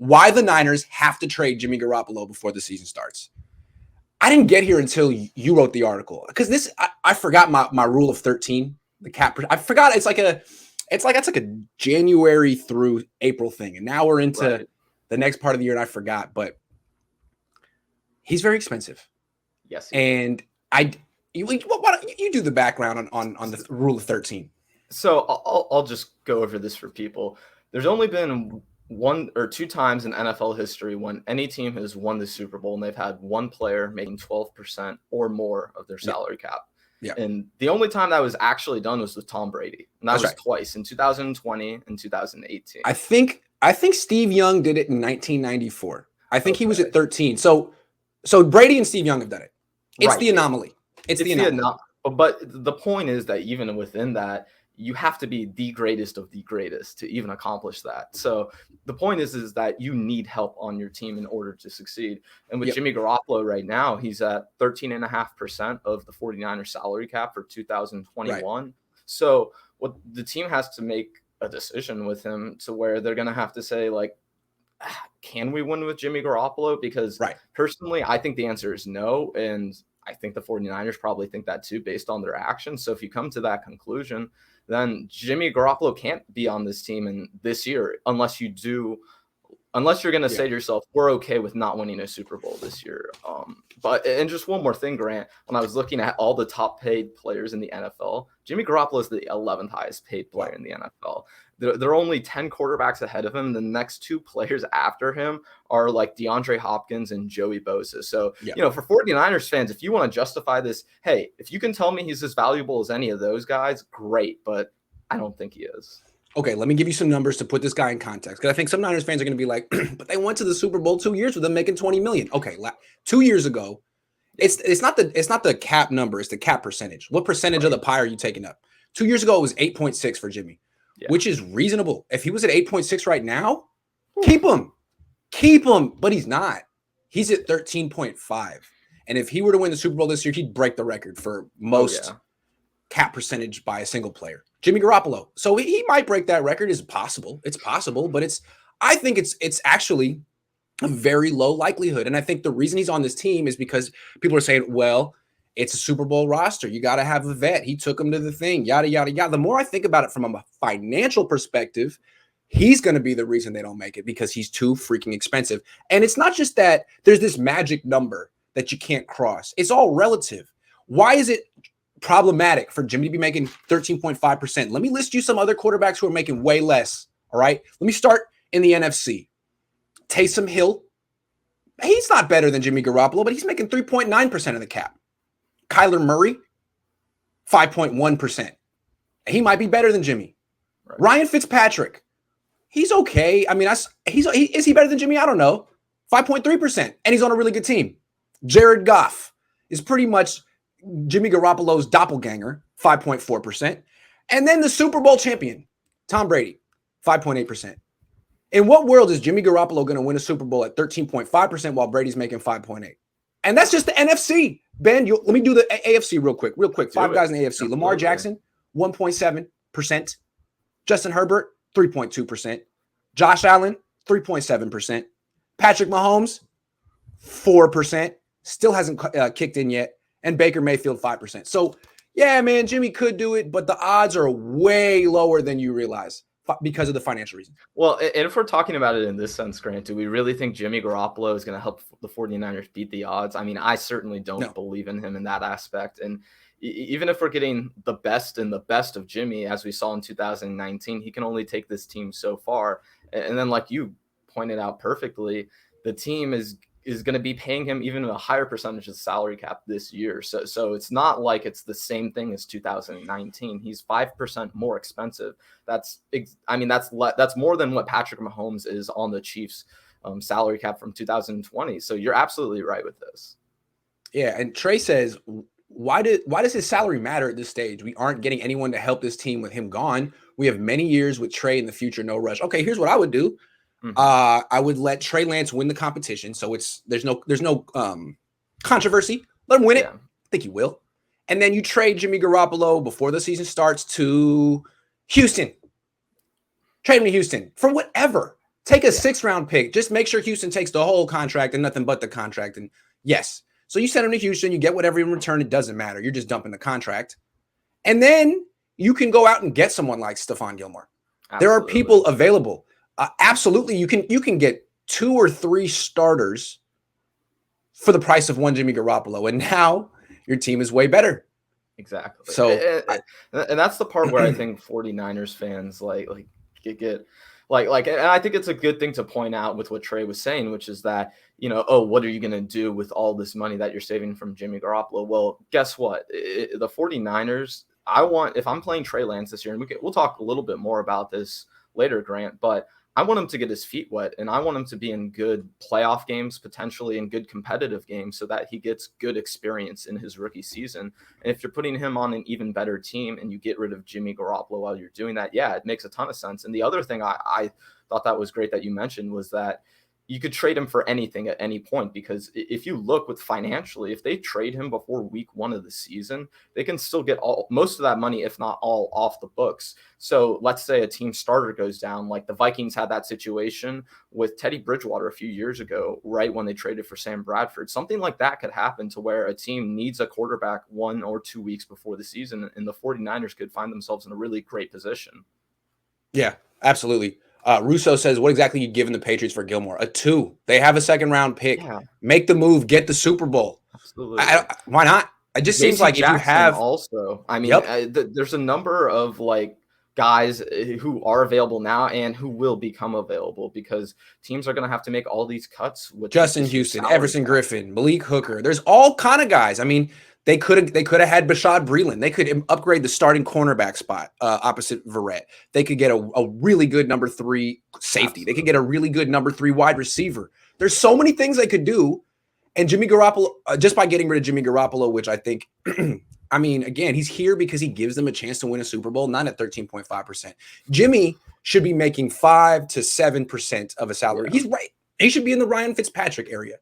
why the Niners have to trade Jimmy Garoppolo before the season starts. I didn't get here until you wrote the article because I forgot my rule of 13, the cap. I forgot it's like a January through April thing, and now we're into the next part of the year, and I forgot. But he's very expensive. Yes, and you do the background on the rule of 13. So I'll just go over this for people. There's only been one or two times in NFL history when any team has won the Super Bowl and they've had one player making 12% or more of their salary cap. Yeah. And the only time that was actually done was with Tom Brady. And that was right. twice, in 2020 and 2018. I think Steve Young did it in 1994. I think he was at 13. So Brady and Steve Young have done it. It's the anomaly. It's the anomaly. But the point is that even within that, you have to be the greatest of the greatest to even accomplish that. So the point is that you need help on your team in order to succeed. And with Jimmy Garoppolo right now, he's at 13.5% of the 49ers salary cap for 2021. Right. So what the team has to make a decision with him to where they're going to have to say, like, can we win with Jimmy Garoppolo? Because personally, I think the answer is no. And I think the 49ers probably think that too, based on their actions. So if you come to that conclusion, then Jimmy Garoppolo can't be on this team in this year unless you're going to say to yourself, we're okay with not winning a Super Bowl this year. And just one more thing, Grant, when I was looking at all the top paid players in the NFL, Jimmy Garoppolo is the 11th highest paid player in the NFL. There are only 10 quarterbacks ahead of him. The next two players after him are like DeAndre Hopkins and Joey Bosa. So, for 49ers fans, if you want to justify this, hey, if you can tell me he's as valuable as any of those guys, great. But I don't think he is. Okay, let me give you some numbers to put this guy in context. Because I think some Niners fans are going to be like, but they went to the Super Bowl 2 years with them making $20 million. Okay, 2 years ago, it's not the cap number, it's the cap percentage. What percentage of the pie are you taking up? 2 years ago, it was 8.6 for Jimmy. Which is reasonable. If he was at 8.6 right now, keep him. But he's not. He's at 13.5. And if he were to win the Super Bowl this year, he'd break the record for most cap percentage by a single player. Jimmy Garoppolo. So he might break that record. It's possible. But I think it's actually a very low likelihood. And I think the reason he's on this team is because people are saying, well, it's a Super Bowl roster. You got to have a vet. He took him to the thing, yada, yada, yada. The more I think about it from a financial perspective, he's going to be the reason they don't make it because he's too freaking expensive. And it's not just that there's this magic number that you can't cross. It's all relative. Why is it problematic for Jimmy to be making 13.5%? Let me list you some other quarterbacks who are making way less, all right? Let me start in the NFC. Taysom Hill. He's not better than Jimmy Garoppolo, but he's making 3.9% of the cap. Kyler Murray, 5.1%. He might be better than Jimmy. Right. Ryan Fitzpatrick, he's okay. I mean, is he better than Jimmy? I don't know. 5.3%, and he's on a really good team. Jared Goff is pretty much Jimmy Garoppolo's doppelganger, 5.4%. And then the Super Bowl champion, Tom Brady, 5.8%. In what world is Jimmy Garoppolo going to win a Super Bowl at 13.5% while Brady's making 5.8%? And that's just the NFC. Ben, let me do the AFC real quick. Five guys in the AFC. Lamar Jackson, 1.7%. Justin Herbert, 3.2%. Josh Allen, 3.7%. Patrick Mahomes, 4%. Still hasn't kicked in yet. And Baker Mayfield, 5%. So, yeah, man, Jimmy could do it, but the odds are way lower than you realize because of the financial reasons. Well, and if we're talking about it in this sense, Grant, do we really think Jimmy Garoppolo is going to help the 49ers beat the odds? I mean, I certainly don't believe in him in that aspect. And even if we're getting the best and the best of Jimmy, as we saw in 2019, he can only take this team so far. And then, like you pointed out perfectly, the team is going to be paying him even a higher percentage of the salary cap this year. So it's not like it's the same thing as 2019. He's 5% more expensive. That's more tthan what Patrick Mahomes is on the Chiefs salary cap from 2020. So you're absolutely right with this. Yeah. And Trey says, why does his salary matter at this stage? We aren't getting anyone to help this team with him gone. We have many years with Trey in the future. No rush. Okay. Here's what I would do. I would let Trey Lance win the competition. So there's no controversy. Let him win it. I think he will. And then you trade Jimmy Garoppolo before the season starts to Houston. Trade him to Houston for whatever. Take a 6th round pick. Just make sure Houston takes the whole contract and nothing but the contract. And yes. So you send him to Houston, you get whatever in return. It doesn't matter. You're just dumping the contract. And then you can go out and get someone like Stephon Gilmore. Absolutely. There are people available. Absolutely. You can get 2 or 3 starters for the price of one Jimmy Garoppolo. And now your team is way better. Exactly. So, and that's the part where I think 49ers fans get and I think it's a good thing to point out with what Trey was saying, which is that, what are you going to do with all this money that you're saving from Jimmy Garoppolo? Well, guess what? The 49ers, if I'm playing Trey Lance this year, and we'll talk a little bit more about this later, Grant, but I want him to get his feet wet, and I want him to be in good playoff games, potentially in good competitive games, so that he gets good experience in his rookie season. And if you're putting him on an even better team and you get rid of Jimmy Garoppolo while you're doing that, yeah, it makes a ton of sense. And the other thing I thought that was great that you mentioned was that you could trade him for anything at any point, because if you look with financially, if they trade him before week 1 of the season, they can still get most of that money, if not all, off the books. So let's say a team starter goes down, like the Vikings had that situation with Teddy Bridgewater a few years ago, right when they traded for Sam Bradford. Something like that could happen to where a team needs a quarterback 1 or 2 weeks before the season, and the 49ers could find themselves in a really great position. Yeah, absolutely. Russo says, what exactly are you giving the Patriots for Gilmore? A 2. They have a 2nd round pick. Yeah. Make the move. Get the Super Bowl. Absolutely. Why not? It just seems like Jackson, if you have also, I mean, there's a number of guys who are available now and who will become available, because teams are going to have to make all these cuts with Justin Houston, Everson Griffin, Malik Hooker. There's all kind of guys. I mean, they could have had Bashaud Breeland. They could upgrade the starting cornerback spot opposite Verrett. They could get a really good number 3 safety. Absolutely. They could get a really good number 3 wide receiver. There's so many things they could do. And Jimmy Garoppolo, just by getting rid of Jimmy Garoppolo, which I think, I mean, again, he's here because he gives them a chance to win a Super Bowl, not at 13.5%. Jimmy should be making 5 to 7% of a salary. Yeah. He's right. He should be in the Ryan Fitzpatrick area.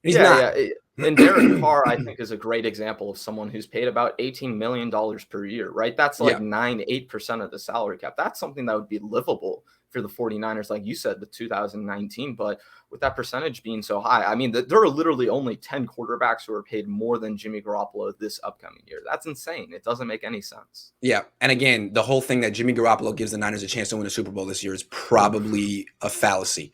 He's not. Yeah. And Derek Carr, I think, is a great example of someone who's paid about $18 million per year, right? That's 9-8% of the salary cap. That's something that would be livable for the 49ers, like you said, the 2019. But with that percentage being so high, I mean, there are literally only 10 quarterbacks who are paid more than Jimmy Garoppolo this upcoming year. That's insane. It doesn't make any sense. Yeah. And again, the whole thing that Jimmy Garoppolo gives the Niners a chance to win a Super Bowl this year is probably a fallacy.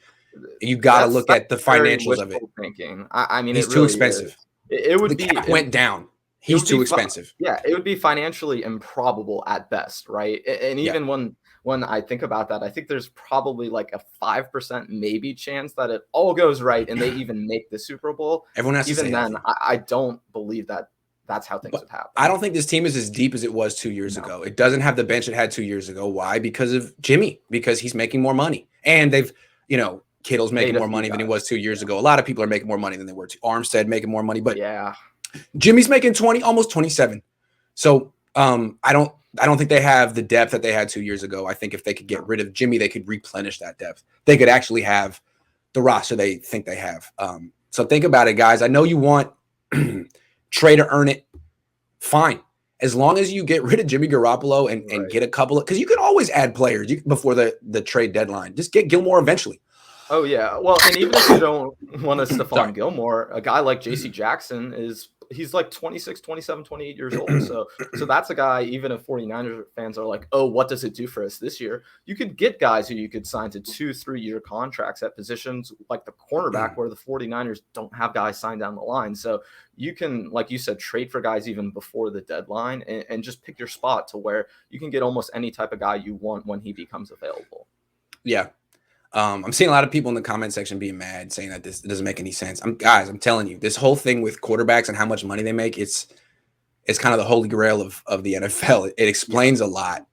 You got to look at the financials of it. Thinking. I mean, he's too expensive. It would be went down. He's too expensive. It would be financially improbable at best, right? And even when I think about that, I think there's probably like a 5% maybe chance that it all goes right and they even make the Super Bowl. Everyone has to say then. I don't believe that that's how things would happen. I don't think this team is as deep as it was 2 years ago. It doesn't have the bench it had 2 years ago. Why? Because of Jimmy. Because he's making more money, and they've Kittle's making more money than he was 2 years ago. A lot of people are making more money than they were. Armstead making more money, but Jimmy's making 20, almost 27. So I don't think they have the depth that they had 2 years ago. I think if they could get rid of Jimmy, they could replenish that depth. They could actually have the roster they think they have. So think about it, guys. I know you want Trey to earn it. Fine. As long as you get rid of Jimmy Garoppolo and get a couple of – because you can always add players before the trade deadline. Just get Gilmore eventually. Oh, yeah. Well, and even if you don't want a Stephon Gilmore, a guy like J.C. Jackson he's like 26, 27, 28 years old. So that's a guy, even if 49ers fans are like, oh, what does it do for us this year? You could get guys who you could sign to 2-3 year contracts at positions like the cornerback where the 49ers don't have guys signed down the line. So you can, like you said, trade for guys even before the deadline and just pick your spot to where you can get almost any type of guy you want when he becomes available. Yeah. I'm seeing a lot of people in the comment section being mad, saying that this doesn't make any sense. I'm telling you, this whole thing with quarterbacks and how much money they make, it's kind of the holy grail of the NFL. It explains a lot.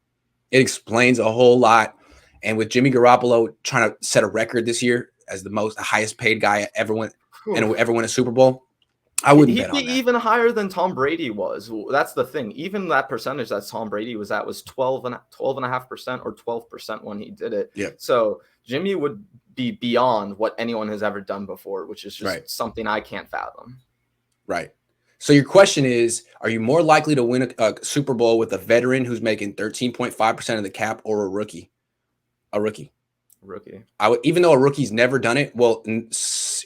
It explains a whole lot. And with Jimmy Garoppolo trying to set a record this year as the highest paid guy ever win a Super Bowl, I wouldn't bet on that. He'd be even higher than Tom Brady was. That's the thing. Even that percentage that Tom Brady was at was 12.5% or 12% when he did it. Yeah. So Jimmy would be beyond what anyone has ever done before, which is just something I can't fathom. Right. So your question is, are you more likely to win a Super Bowl with a veteran who's making 13.5% of the cap or a rookie? A rookie. Rookie. Even though a rookie's never done it, well,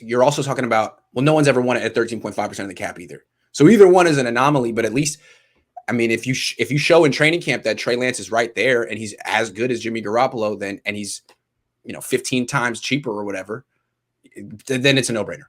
you're also talking about, well, no one's ever won it at 13.5% of the cap either. So either one is an anomaly, but at least, I mean, if you show in training camp that Trey Lance is right there and he's as good as Jimmy Garoppolo, and he's 15 times cheaper or whatever, then it's a no-brainer.